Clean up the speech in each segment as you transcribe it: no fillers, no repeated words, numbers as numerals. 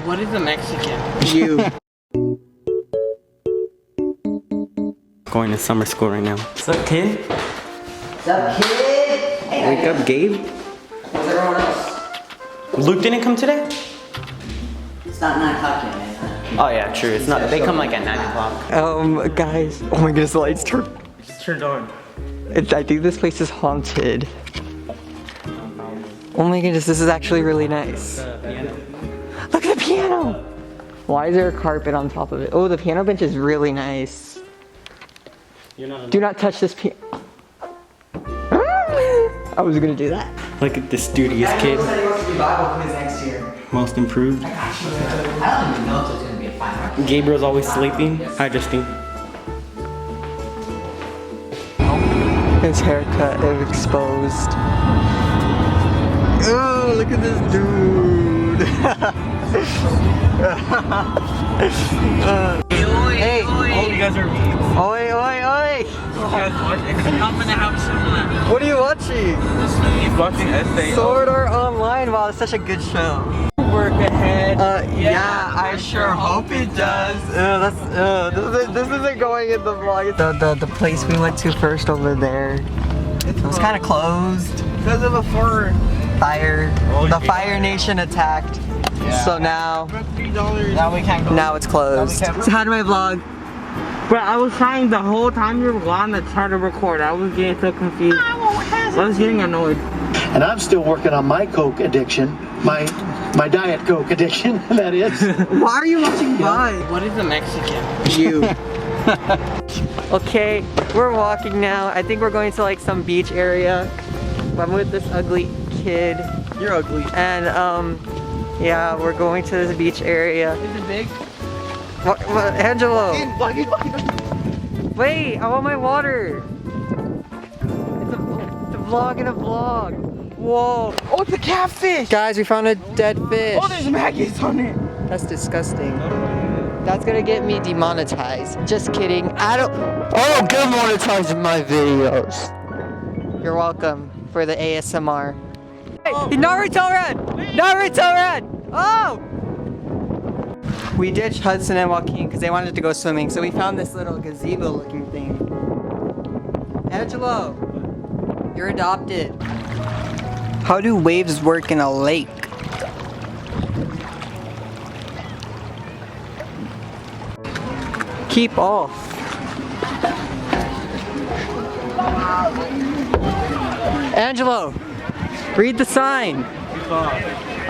What is a Mexican? You. Going to summer school right now. What's up, kid? What's up, kid? Hey, Wake up, Gabe. where's everyone else? Luke didn't come today? It's not 9 o'clock yet, man. Oh yeah, true. It's not. They come like at 9 o'clock. Guys. Oh my goodness, the lights turned. Just turned on. I think this place is haunted. Oh my goodness, this is actually really nice. Look at the piano! Why is there a carpet on top of it? Oh, the piano bench is really nice. Do not touch this piano. I was gonna do that. Look at this studious kid. Said he wants to be Bible quiz next year. Most improved. I don't even know if there's gonna be a final. Gabriel's always sleeping. Hi, Justine. His haircut is exposed. Oh, look at this dude. Hey, Oh, you guys are memes. oi, oi, oi. I'm gonna have some What are you watching? He's watching SA. Sword Art Online. Wow, it's such a good show. work ahead. Yeah, I sure hope it does. This isn't going in the vlog. The place we went to first over there, it was kind of closed Because of a fire. The Fire Nation attacked. So now Now we can't go. Now it's closed. Now we can't- So how do I vlog? But I was trying the whole time you were gone to try to record. I was getting so confused. I was getting annoyed. And I'm still working on my Coke addiction, my Diet Coke addiction, that is. Why are you watching mine? What is a Mexican? You. Okay, we're walking now. I think we're going to like some beach area. I'm with this ugly kid. You're ugly. And yeah, we're going to this beach area. Is it big? What, Angelo? Wait, I want my water. It's a vlog in a vlog. Whoa. Oh, it's a catfish! Guys, we found a dead fish. Oh, there's maggots on it. That's disgusting. That's gonna get me demonetized. Just kidding. I don't get monetized in my videos. You're welcome for the ASMR. Hey, Naruto run! Naruto run! Oh! We ditched Hudson and Joaquin because they wanted to go swimming, so we found this little gazebo looking thing. Angelo, you're adopted. How do waves work in a lake? Keep off. Angelo, read the sign.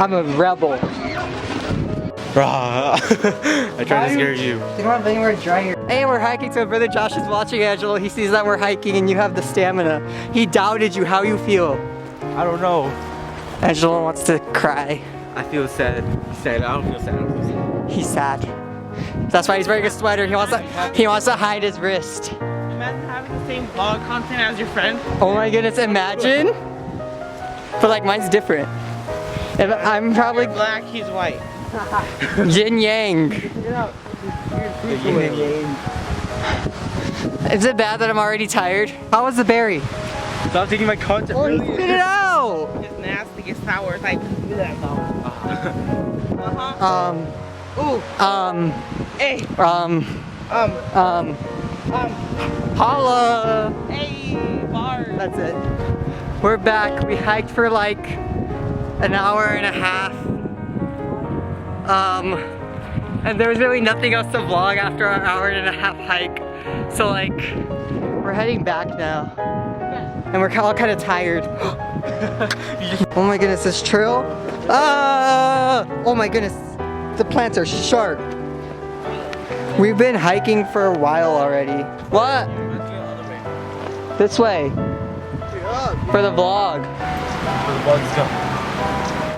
I'm a rebel. I tried to scare you. They don't have anywhere dry here. Hey, we're hiking, so brother Josh is watching Angelo. He sees that we're hiking and you have the stamina. He doubted you. How you feel? I don't know. Angelo wants to cry. I feel sad. Sad. I don't feel sad. I don't feel sad. He's sad. That's why he's wearing a sweater. He wants to hide his wrist. Imagine having the same vlog content as your friend. Oh my goodness, imagine. But like mine's different. And I'm probably You're black, he's white. yin yang. Is it bad that I'm already tired? How was the berry? Stop taking my content. Oh, you spit it out. It's nasty, it's sour. It's like, do that though. Hey. Holla. Hey, bar. That's it. We're back. We hiked for like an hour and a half. And there was really nothing else to vlog after an hour and a half hike. So like, we're heading back now. And we're all kind of tired. Oh my goodness, this trail. Oh my goodness, the plants are sharp. We've been hiking for a while already. What? This way. For the vlog. For the bugs go.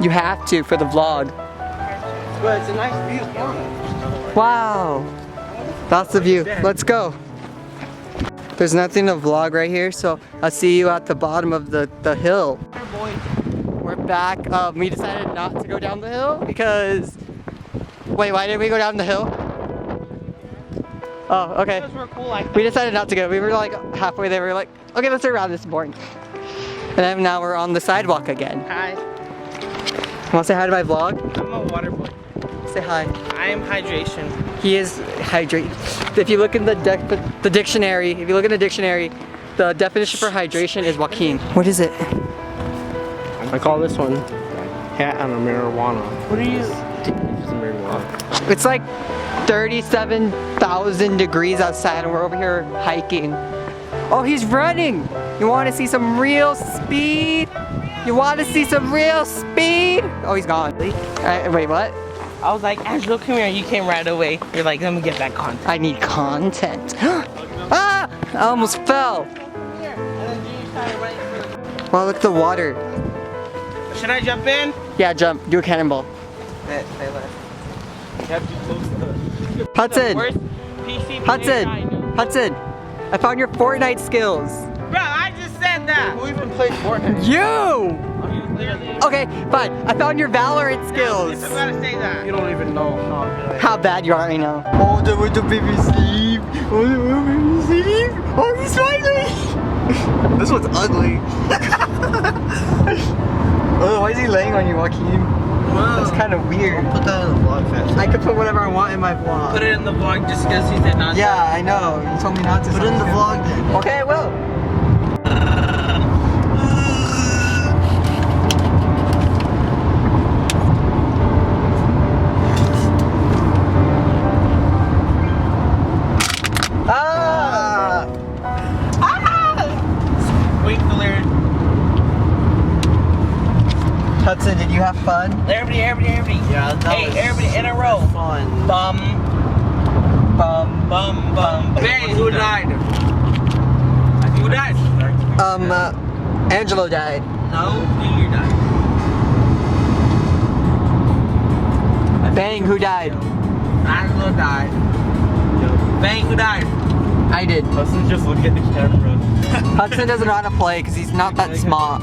You have to for the vlog. But it's a nice view. Wow. That's the view. Let's go. There's nothing to vlog right here, so I'll see you at the bottom of the hill. We're back. We decided not to go down the hill because... Wait, why did we go down the hill? Oh, okay. Because we're cool like that. We decided not to go. We were like halfway there. We were like, okay, let's turn around. This is boring. And then now we're on the sidewalk again. Hi. Want to say hi to my vlog? I'm a water boy. Say hi. I am hydration. He is hydrate. If you look in the dictionary, the definition for hydration is Joaquin. What is it? I call this one hat and a marijuana. What are you? It's a marijuana. It's like 37,000 degrees outside and we're over here hiking. Oh, he's running! You want to see some real speed? You want to see some real speed? Oh, he's gone. Wait, what? I was like, Angelo, come here. You came right away. You're like, let me get that content. I need content. Ah! I almost fell. Here. And then you started running for Wow, look at the water. Should I jump in? Yeah, jump. Do a cannonball. They left. You have to close the Hudson! worst PC Hudson! I know. Hudson! I found your Fortnite skills. Bro, I just said that. Who even plays Fortnite? You! Oh, you clearly. Okay, fine. I found your Valorant skills. I'm gonna say that. You don't even know How bad you are right now. Oh, the baby sleep. Oh, the baby sleep. Oh, he's smiling. This one's ugly. Oh, why is he laying on you, Joaquin? That's kind of weird. Put that in the vlog fast. I could put whatever I want in my vlog. Put it in the vlog just because he said not to. Yeah, I know. You told me not to. Put it in the vlog then. Okay, I will. Wait for Larry. Hudson, did you have fun? Everybody. Yeah, that Hey, was everybody in a row. fun. Bum. Bang, who died? Who died? Angelo died. No, Junior died. Bang, who died? Angelo died. Bang, who died? I did. Hudson just look at the camera. Hudson doesn't know how to play because he's not that smart.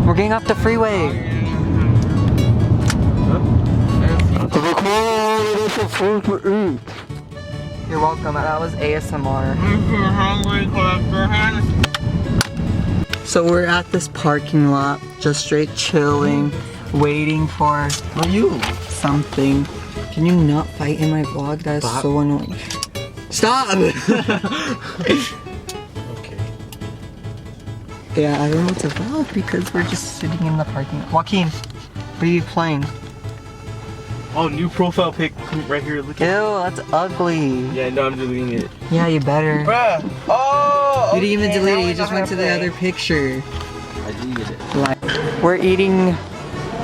We're getting off the freeway. You're welcome. That was ASMR. So we're at this parking lot, just straight chilling, waiting for something. Can you not fight in my vlog? That is so annoying. Stop! Okay. Yeah, I don't know what to vlog because we're just sitting in the parking lot. Joaquin, what are you playing? Oh, new profile pic right here. Look Ew, at that's ugly. Yeah, no, I'm deleting it. Yeah, you better. Bruh. Oh. You didn't even okay, delete now it, we you just know went how to the play. other picture. I deleted it. Like, we're eating,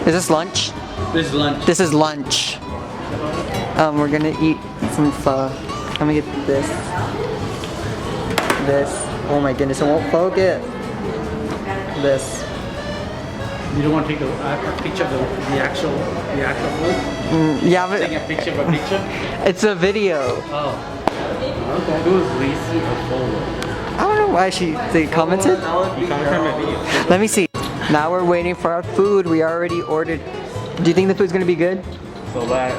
is this lunch? This is lunch. This is lunch. We're gonna eat some pho. I'm gonna get this. Oh my goodness, it won't focus. This. You don't want to take a picture of the actual food? Yeah, but Take a picture of a picture? it's a video. Oh. Okay. Who's Lacey or Polo? I don't know why they commented. You commented on my video. Let me see. Now we're waiting for our food. We already ordered. Do you think the food's gonna be good? So that.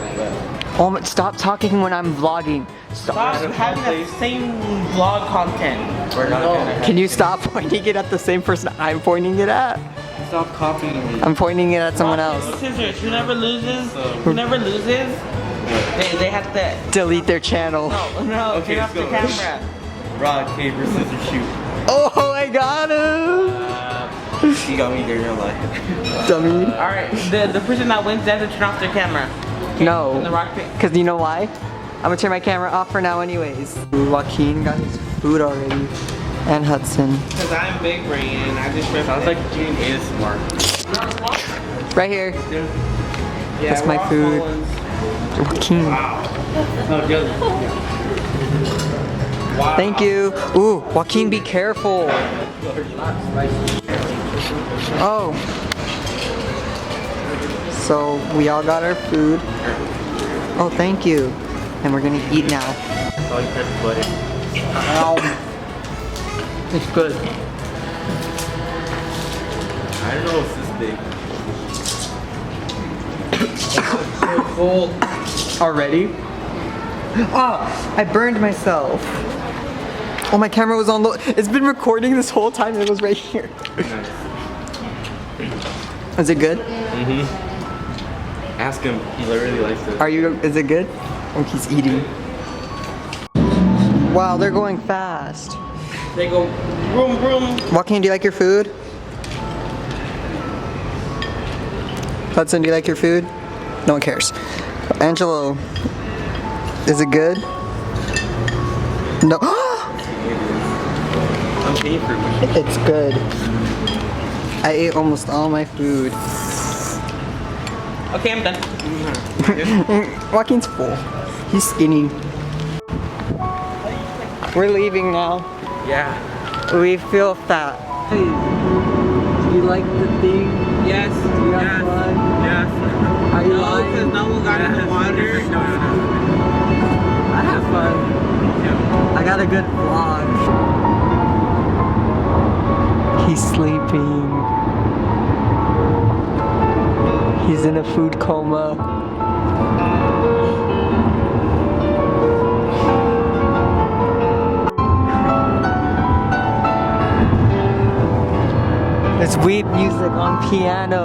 Oh, stop talking when I'm vlogging. Stop having the same vlog content. We're not gonna Can you stop pointing it at the same person I'm pointing it at? stop copying me. I'm pointing it at someone else. Scissors. Who never loses? They have to. Delete their channel. No. Okay, Turn off the let's go. camera. Rock, paper, scissors, shoot. Oh, I got him! She got me there in real life. Dummy. All right. The person that wins, they have to turn off their camera. The No. rock pick. Because you know why? I'm gonna turn my camera off for now anyways. Joaquin got his food already. And Hudson. Because I'm big brain and I just ripped Sounds it. like June ASMR. Right here. Yeah, That's my we're all food. small ones. Joaquin. No, just. Wow. Thank you. Ooh, Joaquin, be careful. Oh. So we all got our food. Oh, thank you. And we're gonna eat now. That's all you press the button. It's good. I don't know if it's this big. So cold. Already? Oh, I burned myself. Oh, my camera was on low. It's been recording this whole time and it was right here. Is it good? Mm-hmm. Ask him. He really likes it. Is it good? Oh, he's eating. Wow, they're going fast. They go vroom vroom. Joaquin, do you like your food? Hudson, do you like your food? No one cares. Angelo, is it good? No. I'm paying for it. It's good. I ate almost all my food. Okay, I'm done. Joaquin's full. He's skinny. We're leaving now. Yeah. We feel fat. Hey, do you like the thing? Yes. Do you have fun? Yes. Are you No, lying? because no one got in the water. I have fun. I got a good vlog. He's sleeping. He's in a food coma. There's weeb music on piano.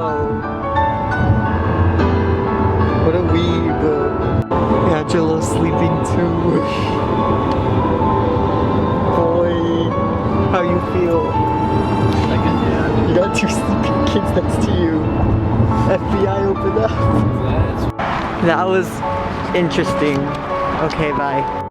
What a weeb. Angelo's sleeping too. Boy, how you feel? Like a dad. You got two sleeping kids next to you. FBI, open up. That was interesting. Okay, bye.